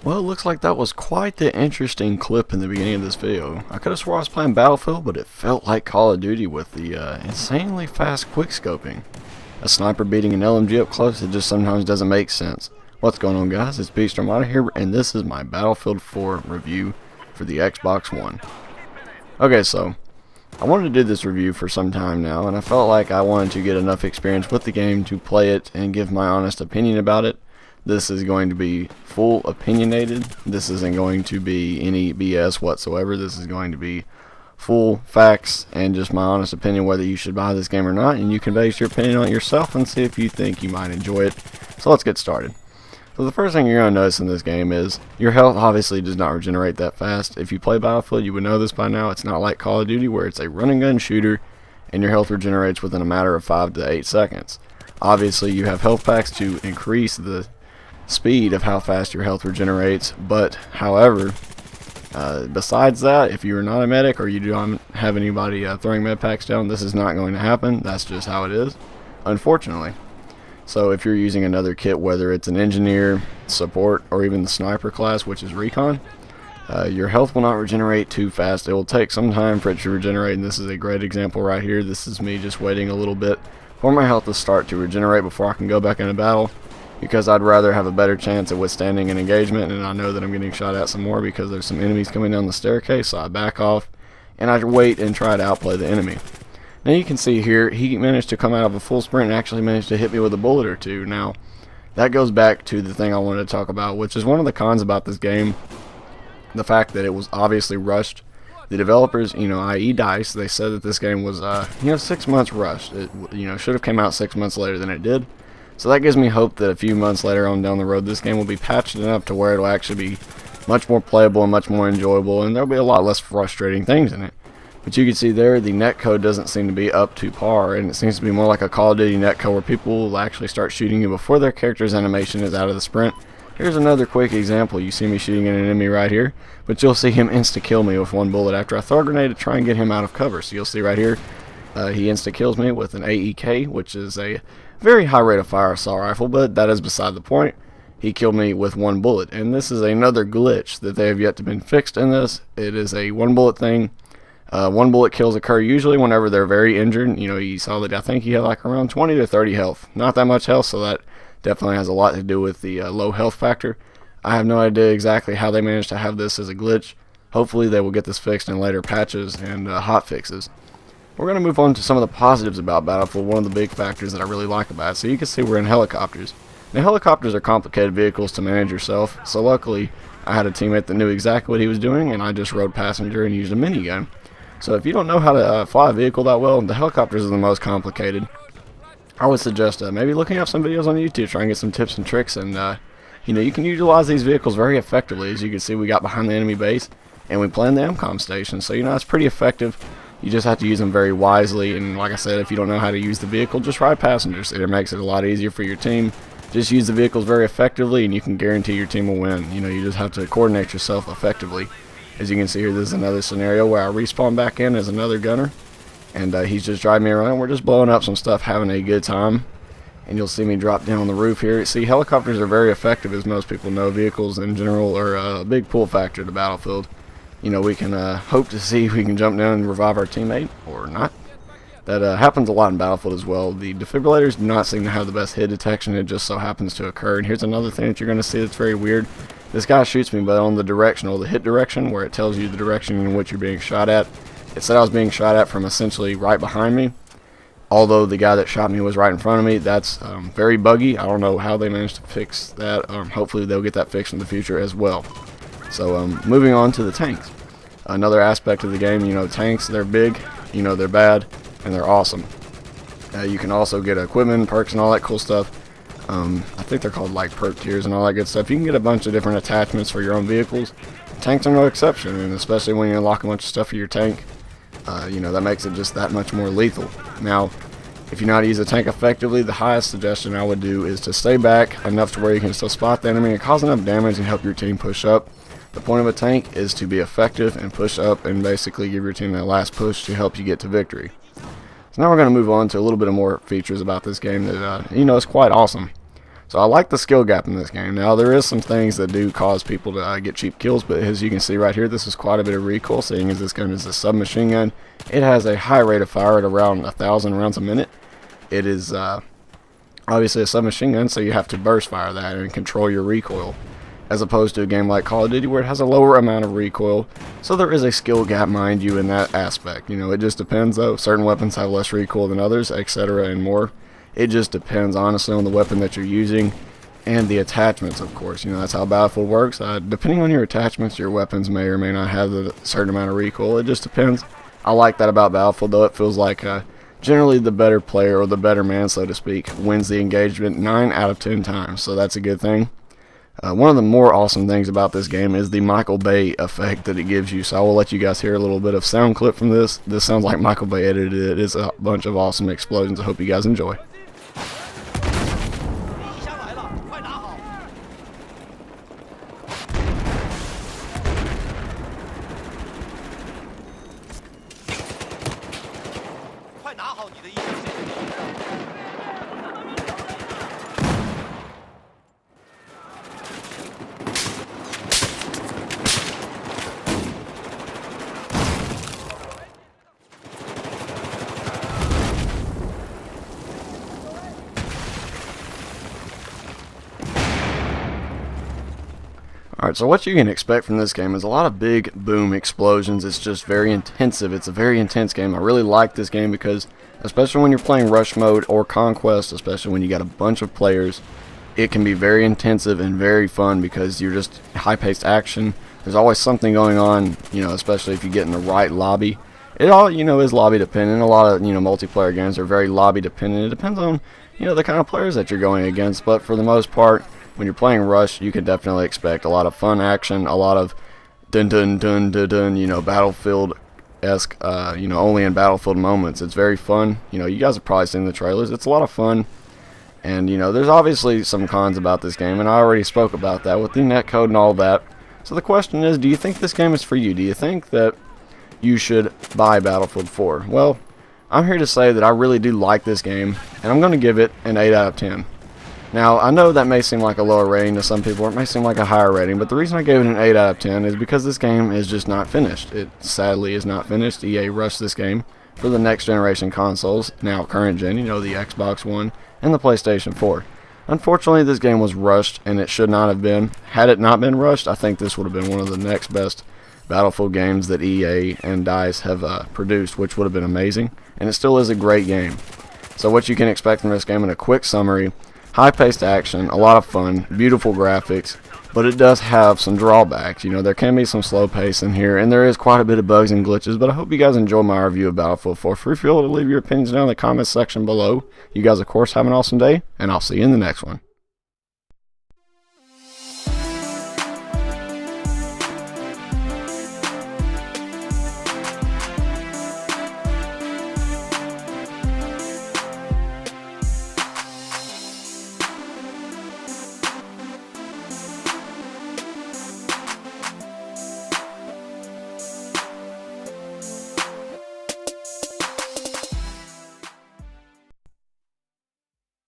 Well, it looks like that was quite the interesting clip in the beginning of this video. I could have swore I was playing Battlefield, but it felt like Call of Duty with the insanely fast quickscoping. A sniper beating an LMG up close, it just sometimes doesn't make sense. What's going on, guys? It's Beast Armada here, and this is my Battlefield 4 review for the Xbox One. Okay, so I wanted to do this review for some time now, and I felt like I wanted to get enough experience with the game to play it and give my honest opinion about it. This is going to be full opinionated. This isn't going to be any BS whatsoever. This is going to be full facts and just my honest opinion whether you should buy this game or not, and you can base your opinion on it yourself and see if you think you might enjoy it. So let's get started. So the first thing you're going to notice in this game is your health obviously does not regenerate that fast. If you play Battlefield, you would know this by now. It's not like Call of Duty where it's a run and gun shooter and your health regenerates within a matter of 5 to 8 seconds. Obviously you have health packs to increase the speed of how fast your health regenerates, but however, besides that, if you're not a medic or you don't have anybody throwing med packs down, this is not going to happen. That's just how it is, unfortunately. So if you're using another kit, whether it's an engineer, support, or even the sniper class, which is recon, your health will not regenerate too fast. It will take some time for it to regenerate, and this is a great example right here. This is me just waiting a little bit for my health to start to regenerate before I can go back into battle, because I'd rather have a better chance at withstanding an engagement, and I know that I'm getting shot at some more because there's some enemies coming down the staircase, so I back off and I wait and try to outplay the enemy. Now you can see here he managed to come out of a full sprint and actually managed to hit me with a bullet or two. Now that goes back to the thing I wanted to talk about, which is one of the cons about this game, the fact that it was obviously rushed. The developers, i.e. DICE, they said that this game was 6 months rushed. It should have come out 6 months later than it did. So that gives me hope that a few months later on down the road, this game will be patched enough to where it'll actually be much more playable and much more enjoyable, and there'll be a lot less frustrating things in it. But you can see there, the netcode doesn't seem to be up to par, and it seems to be more like a Call of Duty netcode where people will actually start shooting you before their character's animation is out of the sprint. Here's another quick example. You see me shooting at an enemy right here, but you'll see him insta-kill me with one bullet after I throw a grenade to try and get him out of cover. So you'll see right here, he insta-kills me with an AEK, which is a very high rate of fire assault rifle, but that is beside the point. He killed me with one bullet, and this is another glitch that they have yet to been fixed in this. It is a one bullet thing. One bullet kills occur usually whenever they're very injured. You saw that I think he had like around 20 to 30 health. Not that much health, so that definitely has a lot to do with the low health factor. I have no idea exactly how they managed to have this as a glitch. Hopefully they will get this fixed in later patches and hot fixes. We're going to move on to some of the positives about Battlefield, one of the big factors that I really like about it. So you can see we're in helicopters. Now helicopters are complicated vehicles to manage yourself, so luckily I had a teammate that knew exactly what he was doing, and I just rode passenger and used a minigun. So if you don't know how to fly a vehicle that well, the helicopters are the most complicated. I would suggest maybe looking up some videos on YouTube, try and get some tips and tricks, and you can utilize these vehicles very effectively. As you can see, we got behind the enemy base, and we planned the MCOM station, so it's pretty effective. You just have to use them very wisely, and like I said, if you don't know how to use the vehicle, just ride passengers. It makes it a lot easier for your team. Just use the vehicles very effectively, and you can guarantee your team will win. You just have to coordinate yourself effectively. As you can see here, this is another scenario where I respawn back in as another gunner, and he's just driving me around. We're just blowing up some stuff, having a good time, and you'll see me drop down on the roof here. See, helicopters are very effective, as most people know. Vehicles in general are a big pull factor to Battlefield. We can hope to see if we can jump down and revive our teammate, or not. That happens a lot in Battlefield as well. The defibrillators do not seem to have the best hit detection. It just so happens to occur. And here's another thing that you're going to see that's very weird. This guy shoots me, but on the directional, the hit direction, where it tells you the direction in which you're being shot at, it said I was being shot at from essentially right behind me. Although the guy that shot me was right in front of me. That's very buggy. I don't know how they managed to fix that. Hopefully they'll get that fixed in the future as well. So moving on to the tanks. Another aspect of the game, tanks, they're big, they're bad, and they're awesome. You can also get equipment, perks, and all that cool stuff. I think they're called like perk tiers and all that good stuff. You can get a bunch of different attachments for your own vehicles. Tanks are no exception, and especially when you unlock a bunch of stuff for your tank, that makes it just that much more lethal. Now, if you know how to use a tank effectively, the highest suggestion I would do is to stay back enough to where you can still spot the enemy and cause enough damage and help your team push up. The point of a tank is to be effective and push up and basically give your team that last push to help you get to victory. So now we're going to move on to a little bit of more features about this game that, is quite awesome. So I like the skill gap in this game. Now there is some things that do cause people to get cheap kills, but as you can see right here, this is quite a bit of recoil, seeing as this gun is a submachine gun. It has a high rate of fire at around 1,000 rounds a minute. It is obviously a submachine gun, so you have to burst fire that and control your recoil, as opposed to a game like Call of Duty where it has a lower amount of recoil. So there is a skill gap, mind you, in that aspect. You know, it just depends though. Certain weapons have less recoil than others, etc. and more. It just depends honestly on the weapon that you're using and the attachments, of course. You know, that's how Battlefield works. Depending on your attachments, your weapons may or may not have a certain amount of recoil. It just depends. I like that about Battlefield though. It feels like generally the better player, or the better man so to speak, wins the engagement 9 out of 10 times. So that's a good thing. One of the more awesome things about this game is the Michael Bay effect that it gives you. So I will let you guys hear a little bit of sound clip from this. This sounds like Michael Bay edited it. It's a bunch of awesome explosions. I hope you guys enjoy. Alright, so what you can expect from this game is a lot of big boom explosions. It's just very intensive. It's a very intense game. I really like this game because, especially when you're playing rush mode or conquest, especially when you got a bunch of players, it can be very intensive and very fun because you're just high-paced action. There's always something going on, you know, especially if you get in the right lobby. It all, you know, is lobby dependent. A lot of, you know, multiplayer games are very lobby dependent. It depends on, you know, the kind of players that you're going against, but for the most part, when you're playing Rush, you can definitely expect a lot of fun action, a lot of dun dun dun dun dun, you know, Battlefield-esque, you know, only in Battlefield moments. It's very fun. You know, you guys have probably seen the trailers. It's a lot of fun. And, you know, there's obviously some cons about this game, and I already spoke about that with the netcode and all that. So the question is, do you think this game is for you? Do you think that you should buy Battlefield 4? Well, I'm here to say that I really do like this game, and I'm going to give it an 8 out of 10. Now, I know that may seem like a lower rating to some people, or it may seem like a higher rating, but the reason I gave it an 8 out of 10 is because this game is just not finished. It sadly is not finished. EA rushed this game for the next generation consoles, now current gen, you know, the Xbox One and the PlayStation 4. Unfortunately, this game was rushed, and it should not have been. Had it not been rushed, I think this would have been one of the next best Battlefield games that EA and DICE have produced, which would have been amazing, and it still is a great game. So what you can expect from this game in a quick summary: high-paced action, a lot of fun, beautiful graphics, but it does have some drawbacks. You know, there can be some slow pace in here, and there is quite a bit of bugs and glitches, but I hope you guys enjoy my review of Battlefield 4. Feel free to leave your opinions down in the comments section below. You guys, of course, have an awesome day, and I'll see you in the next one.